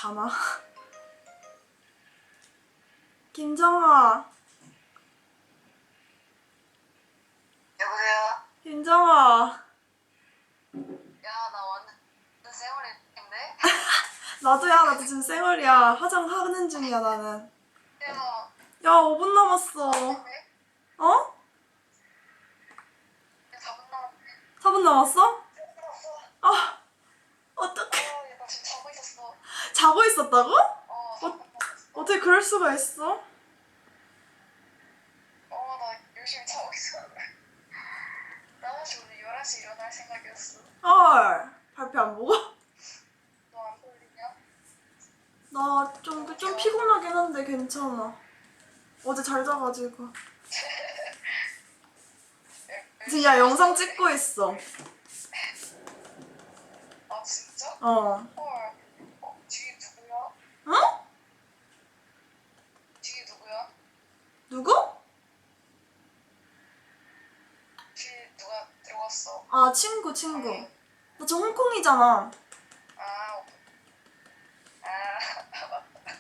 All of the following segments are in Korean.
자나? 김정아. 여보세요? 김정아. 야, 나 완전 쌩얼인데? 나도야. 나도 지금 쌩얼이야. 화장하는 중이야 나는. 야, 야 5분 남았어. 네? 어? 4분 남았네. 4분 남았어? 끝났어. 아 어떡해. 야, 나 지금 자고 있었어. 자고 있었다고? 4분 남았어. 어떻게 그럴 수가 있어? 나 열심히 자고 있었는데. 나 사실 오늘 11시 일어날 생각이었어. 헐. 발표 안 보고? 너 안 졸리냐? 나 좀 피곤하긴 한데 괜찮아. 어제 잘 자가지고. 지금 야 영상 찍고 있어. 아, 진짜? 어. 헐. 뒤에 누구야? 응? 뒤에 누구야? 누구? 뒤에 누가 들어갔어? 아 친구. 나 저 홍콩이잖아. 아, 맞다.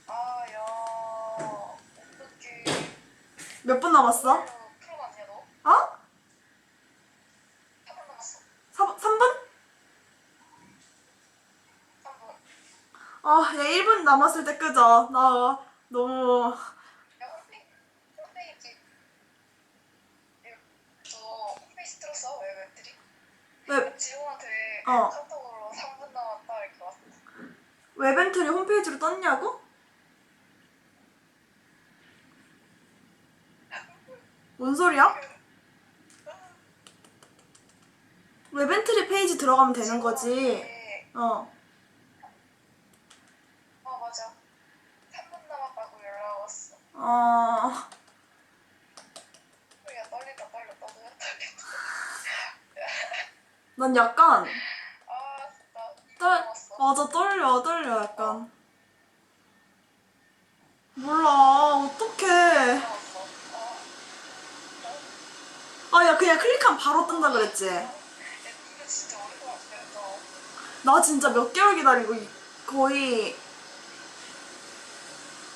아, 야. 어떡해. 몇 분 남았어? 프로 맞냐, 너? 어? 3분 남았어. 3분? 3분. 아, 야 1분 남았을 때 끄자. 나 너무. 야, 홈페이지. 너 홈페이지 들었어? 웹들이? 웹, 지호한테 어. 카톡으로 3분 남았다 이렇게 왔어. 웹엔트리 홈페이지로 떴냐고? 뭔 소리야? 웹엔트리 페이지 들어가면 되는 거지. 지호한테, 어. 맞아. 3분 남았다고 연락 왔어. 어. 야, 떨린다. 너도 떨린다. 난 약간 진짜 2분 떨 남았어. 맞아 떨려 약간. 몰라 어떡해. 남았어. 아 야 그냥 클릭하면 바로 뜬다 그랬지. 야, 이거 진짜 오랫동안 기다렸다. 나 진짜 몇 개월 기다리고 거의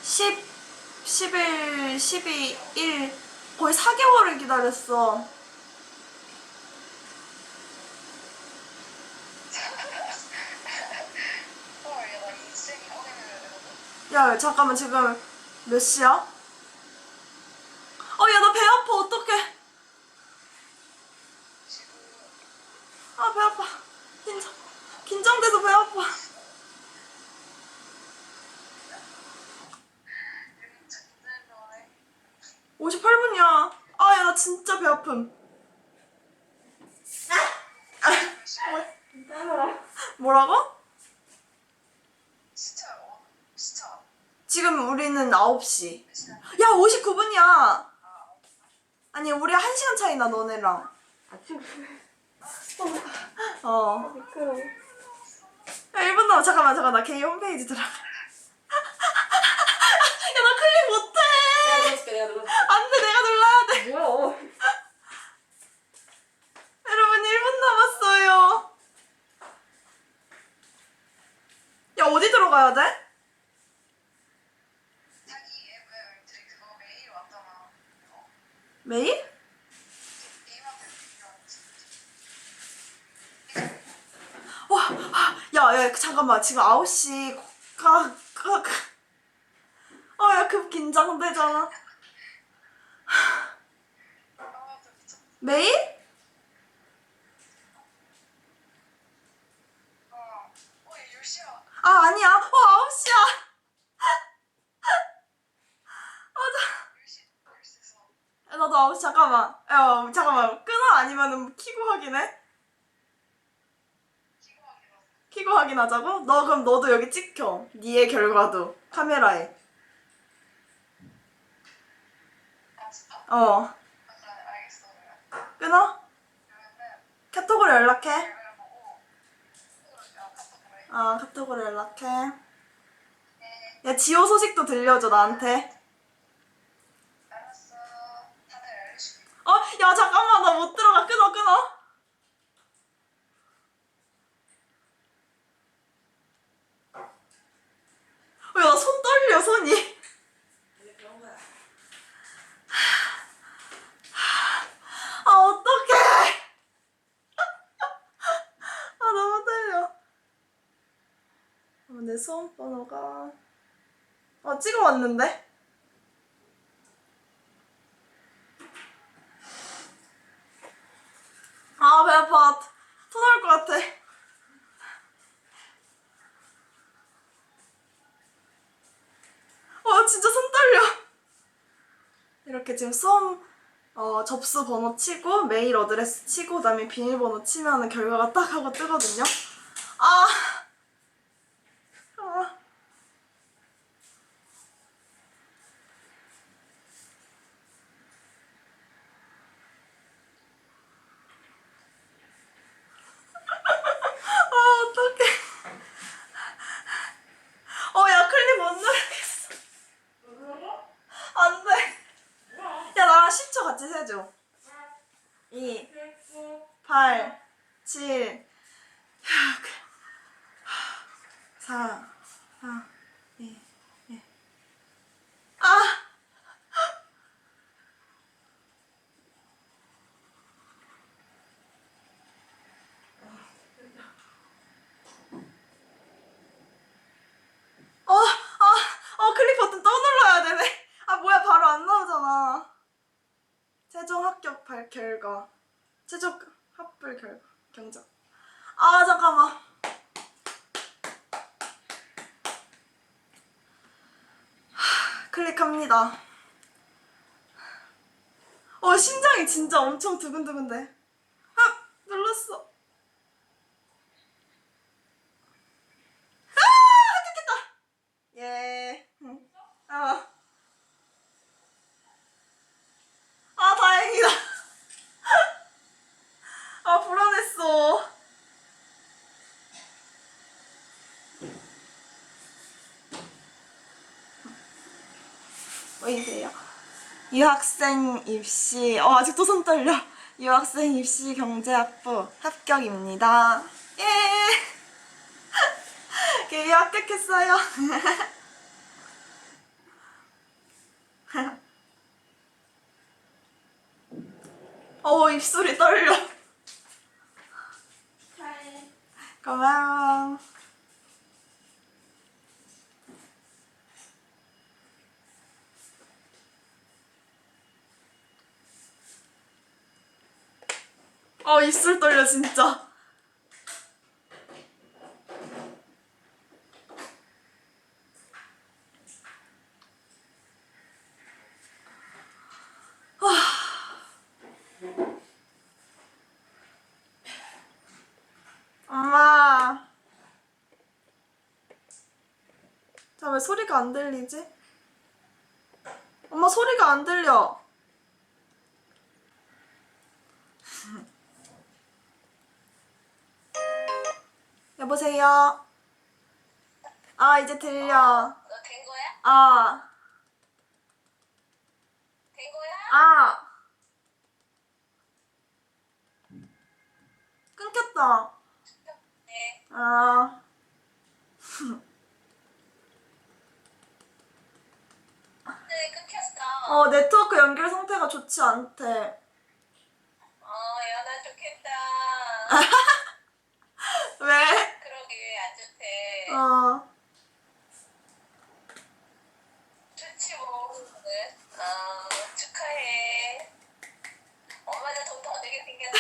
11, 12, 1 거의 4개월을 기다렸어. 야, 나 인생이 확인해야 되거든. 야 잠깐만 지금 몇 시야? 야 나 배 아파 어떡해. 지금 아 배 아파. 긴장돼서 배 아파. 진짜 기다려네. 58분이야. 아 야 나 진짜 배 아픔. 뭐라고? 진짜 진짜 지금 우리는 9시. 몇 시야? 야 59분이야. 아니 우리 1시간 차이나 너네랑. 어. 미끄러워. 야 1분 남아. 잠깐만 나 개인 홈페이지 들어가. 야 나 클릭 못해. 내가 눌러줄게, 내가 눌러줄게. 안돼 내가 눌러야 돼. 뭐야? 여러분 1분 남았어요. 야 어디 들어가야 돼? 자기 앱을 들이 그거 메일 왔잖아. 메일? 게임한테 야 잠깐만 지금 9시 야 급 긴장되잖아. 진짜 미쳤다. 메일? 얘 10시야. 아 아니야. 9시야. 10시에서. 나도 9시. 잠깐만 끊어 아니면은 키고 확인해? 키고 확인하자고? 너 그럼 너도 여기 찍혀. 니의 결과도 카메라에. 진짜? 어. 알겠어. 그러면. 끊어? 그러면은 카톡으로 연락해. 앱을 보고 카톡 보내. 카톡으로 연락해. 네. 야 지호 소식도 들려줘 나한테. 알았어. 다들 알려줄게. 야 잠깐만 나 못 들어가. 끊어. 내 수험 번호가 찍어왔는데? 아, 배 아파. 토 나올 것 같아. 진짜 손 떨려. 이렇게 지금 수험 접수 번호 치고 메일 어드레스 치고 그다음에 비밀번호 치면은 결과가 딱 하고 뜨거든요. 아, 아. 어떡해. 야, 클릭 못 누르겠어. 안 돼. 야, 나랑 10초 같이 세줘. 2, 8, 7, 6, 4, 3, 2, 1. 아! 클릭 버튼 또 눌러야 되네. 뭐야, 바로 안 나오잖아. 최종 합격 결과. 최종 합불 결과. 경적. 잠깐만. 클릭합니다. 심장이 진짜 엄청 두근두근데. 눌렀어. 합격했다. 예. 다행이다. 불안했어. 보이세요? 유학생 입시. 아직도 손 떨려. 유학생 입시 경제학부 합격입니다. 예. 예, 합격했어요. 입술이 떨려. 고마워. 입술 떨려 진짜. 엄마. 왜 소리가 안 들리지? 엄마, 소리가 안 들려. 여보세요? 이제 들려. 너 된 거야? 된 거야? 끊겼다. 네. 네, 끊겼어. 네트워크 연결 상태가 좋지 않대. 연아 좋겠다. 왜? 그러게, 안 좋대. 좋지 뭐. 네. 축하해. 엄마는 돈 더 내게 생겼네.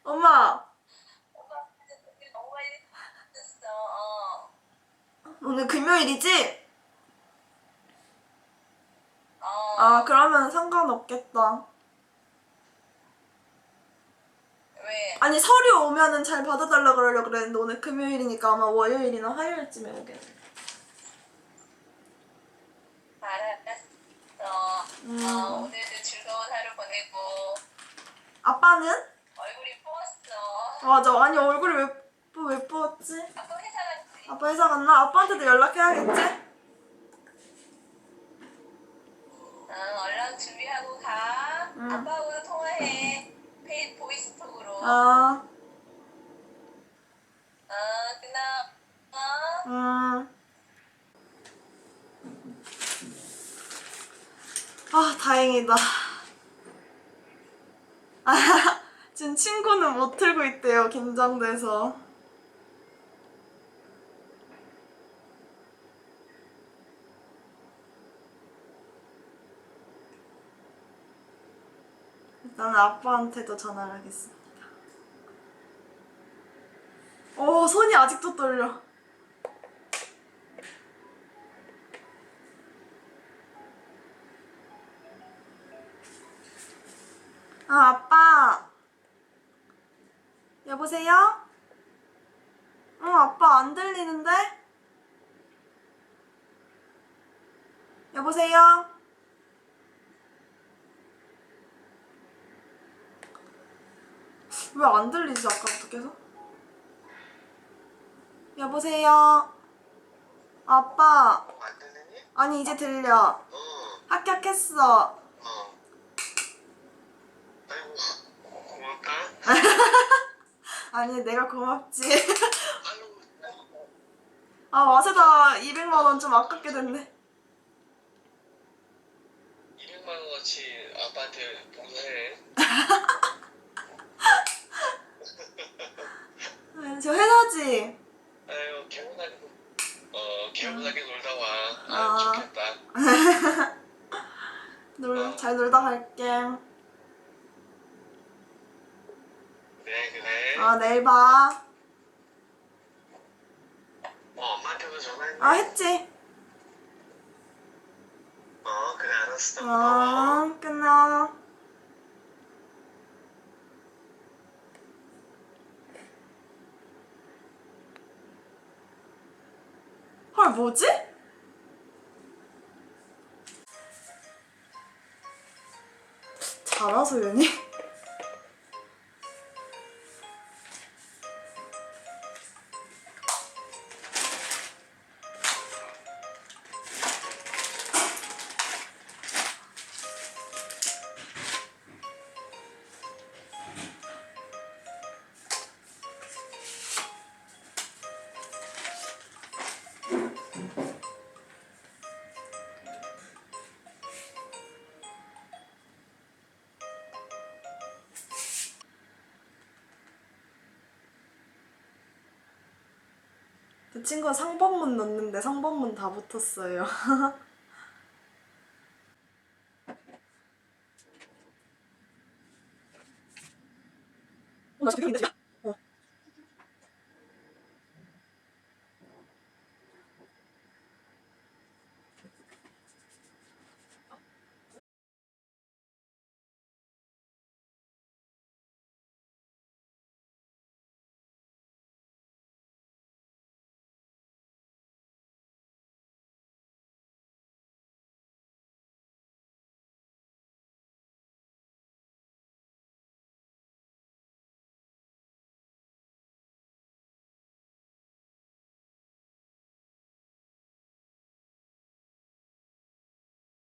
엄마, 엄마 진짜 돈이 너무 많이 됐어. 오늘 금요일이지? 그러면 상관없겠다. 왜? 아니, 서류 오면은 잘 받아달라 그러려고 그랬는데 오늘 금요일이니까 아마 월요일이나 화요일쯤에 오겠네. 알았어. 오늘도 즐거운 하루 보내고. 아빠는? 얼굴이 부었어. 맞아. 아니, 얼굴이 왜 부었지? 아빠 회사 갔지? 아빠 회사 갔나? 아빠한테도 연락해야겠지? 얼른 준비하고 가. 아빠하고 통화해. 보이스톡으로. 끊어. 다행이다. 지금 친구는 못 틀고 있대요, 긴장돼서. 일단은 아빠한테도 전화를 하겠습니다. 오, 손이 아직도 떨려. 아, 아빠. 여보세요? 아빠 안 들리는데? 여보세요? 왜 안 들리지, 아까부터 계속? 여보세요? 아빠. 안 들리니? 아니, 이제 들려. 합격했어. 아이고, 고맙다. 아니, 내가 고맙지. 아유, 아, 와세다 200만 원 좀 아깝게 됐네. 200만 원어치 아빠한테 봉사해. 아니, 저 회사지? 아유, 개운하게 놀다 와. 아. 아유, 좋겠다. 잘 놀다 갈게. 그래. 아, 내일 봐. 엄마한테도 전화했니? 아, 했지? 그래, 알았어. 고마워. 끊어. 헐, 뭐지? 자라, 소연이? 그 친구가 상번문 넣는데 상번문 다 붙었어요. 나 지금 힘든데?